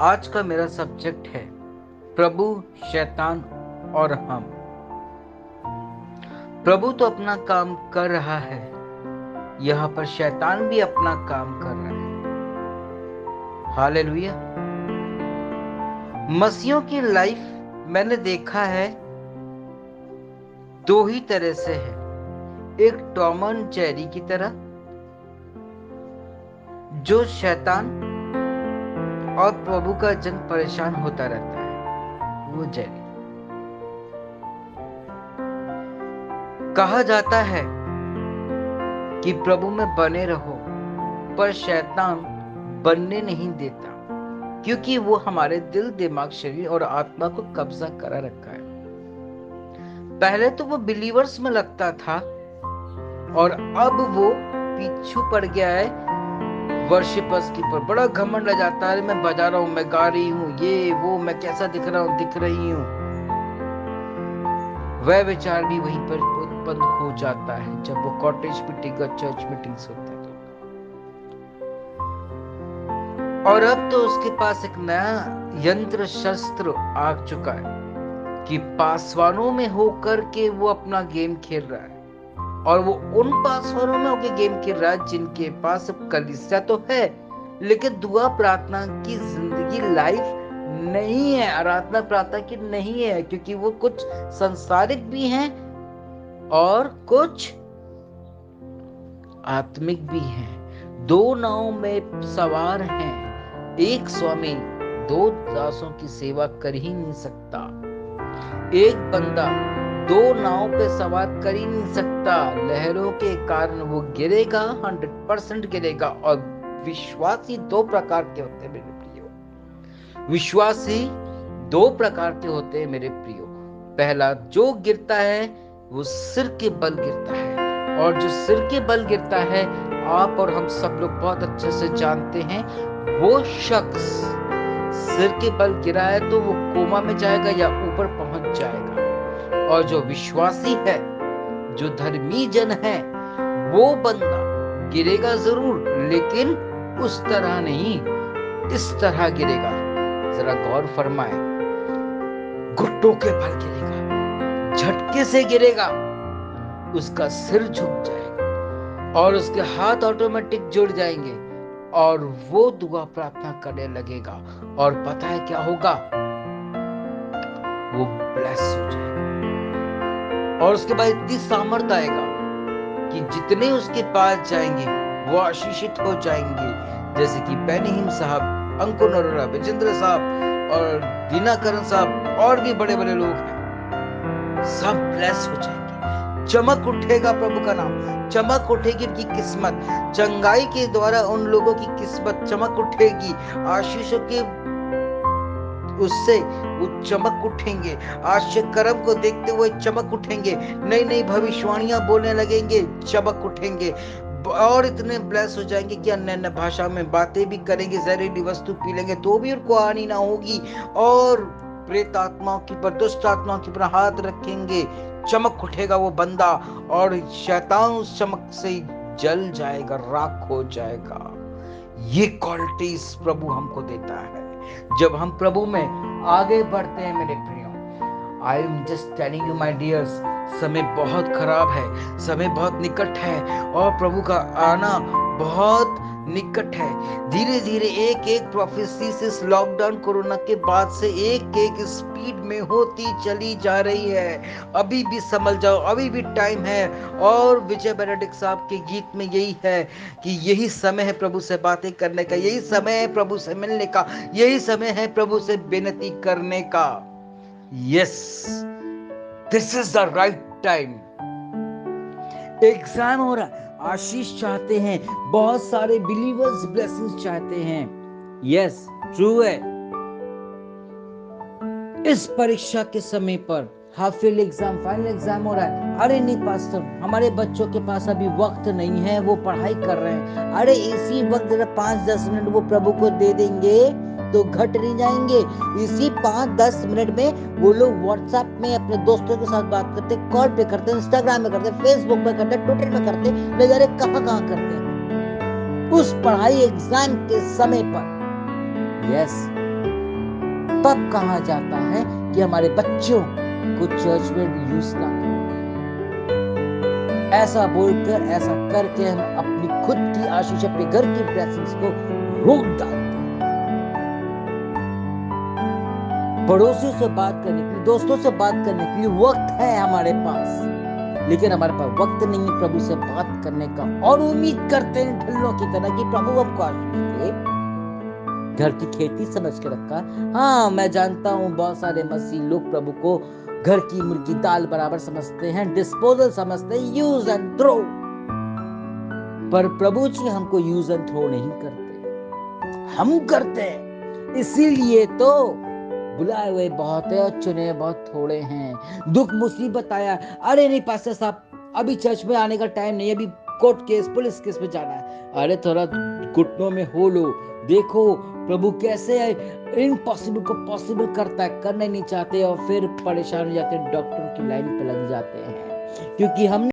आज का मेरा सब्जेक्ट है प्रभु, शैतान और हम। प्रभु तो अपना काम कर रहा है, यहाँ पर शैतान भी अपना काम कर रहा है। हालेलुया। मसीहों की लाइफ मैंने देखा है दो ही तरह से है, एक टॉम एंड जेरी की तरह, जो शैतान और प्रभु का जन परेशान होता रहता है, वो जेरी। कहा जाता है कि प्रभु में बने रहो, पर शैतान बनने नहीं देता, क्योंकि वो हमारे दिल, दिमाग, शरीर और आत्मा को कब्जा करा रखा है। पहले तो वो बिलीवर्स में लगता था और अब वो पीछू पड़ गया है वर्शिपर्स की पर। बड़ा घमंड आ जाता है, मैं बजा रहा हूं, मैं गा रही हूं, ये वो, मैं कैसा दिख रहा हूं, दिख रही हूं। वह विचार भी वहीं पर उत्पन्न हो जाता है जब वो कॉटेज मीटिंग और चर्च मीटिंग्स होते हैं। और अब तो उसके पास एक नया यंत्र शस्त्र आ चुका है कि पासवानों में होकर के वो अपना गेम खेल रहा है, और वो उन पासवानों में होकर गेम खेल रहा है जिनके पास कलीसिया तो है, लेकिन दुआ प्रार्थना की जिंदगी, लाइफ नहीं है, आराधना प्रार्थना की नहीं है, क्योंकि वो कुछ संसारिक भी हैं और कुछ आत्मिक भी हैं। दो नाव में सवार हैं, एक स्वामी दो दासों की सेवा कर ही नहीं सकता। एक बंदा दो नाव पे सवार कर ही नहीं सकता, लहरों के कारण वो गिरेगा, 100% गिरेगा। और विश्वासी दो प्रकार के होते हैं मेरे प्रियो, विश्वासी दो प्रकार के होते हैं मेरे प्रियो। पहला जो गिरता है वो सिर के बल गिरता है, और जो सिर के बल गिरता है, आप और हम सब लोग बहुत अच्छे से जानते हैं, वो शख्स सिर के बल गिरा है तो वो कोमा में जाएगा या ऊपर पहुंच जाएगा। और जो विश्वासी है, जो धर्मी जन है, वो बंदा गिरेगा जरूर, लेकिन उस तरह नहीं, इस तरह गिरेगा। जरा गौर फरमाए, घुटनों के बल गिरेगा, झटके से गिरेगा, उसका सिर झुक जाएगा और उसके हाथ ऑटोमेटिक जुड़ जाएंगे और वो दुआ प्रार्थना करने लगेगा। और पता है क्या होगा? वो ब्लेस हो जाएगा, और उसके बाद इतनी सामर्थ आएगा कि जितने उसके पास जाएंगे वो आशीषित हो जाएंगे। जैसे कि बेनिहिम साहब, अंकुर नरोरा, विजेंद्र साहब और दीनाकरण साहब और भी बड़े बड़े लोग हैं, सब ब्लेस हो जाएंगे। चमक उठेगा प्रभु का नाम, चमक उठेगी उनकी किस्मत, चंगाई के द्वारा उन लोगों की किस्मत चमक उठेगी, आशीषों के उससे वो चमक उठेंगे, आश्चर्य कर्म को देखते हुए चमक उठेंगे, नई नई भविष्यवाणियां बोलने लगेंगे, चमक उठेंगे, और इतने ब्लेस हो जाएंगे कि अन्य अन्य भाषा में बातें भी करेंगे, जहरीली वस्तु पी लेंगे तो भी उनको हानि ना होगी, और प्रेत आत्माओं की पर, दुष्ट आत्माओं की पर हाथ रखेंगे, चमक उठेगा वो बंदा, और शैतान उस चमक से जल जाएगा, राख हो जाएगा। ये क्वालिटीज प्रभु हमको देता है जब हम प्रभु में आगे बढ़ते हैं मेरे प्रियो। I am just telling you my dears, समय बहुत खराब है, समय बहुत निकट है, और प्रभु का आना बहुत निकट है। धीरे धीरे एक एक प्रोफेसी से लॉकडाउन कोरोना के बाद से एक एक स्पीड में होती चली जा रही है। अभी भी संभल जाओ, अभी भी टाइम है। और विजय बेनेडिक्ट साहब के गीत में यही है कि यही समय है प्रभु से बातें करने का, यही समय है प्रभु से मिलने का, यही समय है प्रभु से विनती करने का। Yes, this is the right time. Exam हो रहा है, आशीष चाहते हैं, बहुत सारे बिलीवर्स ब्लेसिंग्स चाहते हैं। यस, ट्रू है। इस परीक्षा के समय पर half yearly exam, final exam हो रहा है, अरे नहीं पास्टर, हमारे बच्चों के पास अभी वक्त नहीं है, वो पढ़ाई कर रहे हैं। अरे इसी वक्त जरा 5-10 मिनट वो प्रभु को दे देंगे तो घट नहीं जाएंगे। इसी 5-10 मिनट में वो लोग व्हाट्सएप में अपने दोस्तों के साथ बात करते, कॉल पे करते, इंस्टाग्राम में करते, फेसबुक पे करते, ट्विटर में करते, ले जा रहे कहाँ करते हैं उस पढ़ाई एग्जाम के समय पर। यस, तब कहा जाता है कि हमारे बच्चों को चर्च में यूज ना करें। ऐसा बोलकर, ऐसा करके हम अपनी खुद की आशीष, अपने घर की ब्लेसिंग्स को रोक डालते हैं। पड़ोसियों से बात करने के लिए, दोस्तों से बात करने के लिए वक्त है हमारे पास, लेकिन हमारे पास वक्त नहीं है प्रभु से बात करने का, और उम्मीद करते हैं ढल्लों की तरह कि प्रभु हमको आशीष दे। घर की खेती समझ के रखा। हाँ, मैं जानता हूं बहुत सारे मसीह लोग प्रभु को घर की मुर्गी दाल बराबर समझते हैं, डिस्पोजल समझते हैं, यूज एंड थ्रो। पर प्रभु जी हमको यूज एंड थ्रो नहीं करते, हम करते हैं। इसीलिए तो बुलाए हुए बहुत है और चुने बहुत थोड़े हैं। दुख मुसीबत आया, अरे नहीं पास्टर साहब, अभी चर्च में आने का टाइम नहीं, अभी कोर्ट केस, पुलिस केस में जाना है। अरे थोड़ा घुटनों में हो लो, देखो प्रभु कैसे इम्पॉसिबल को पॉसिबल करता है। करने नहीं चाहते और फिर परेशान हो जाते हैं, डॉक्टर की लाइन पे लग जाते हैं, क्योंकि हम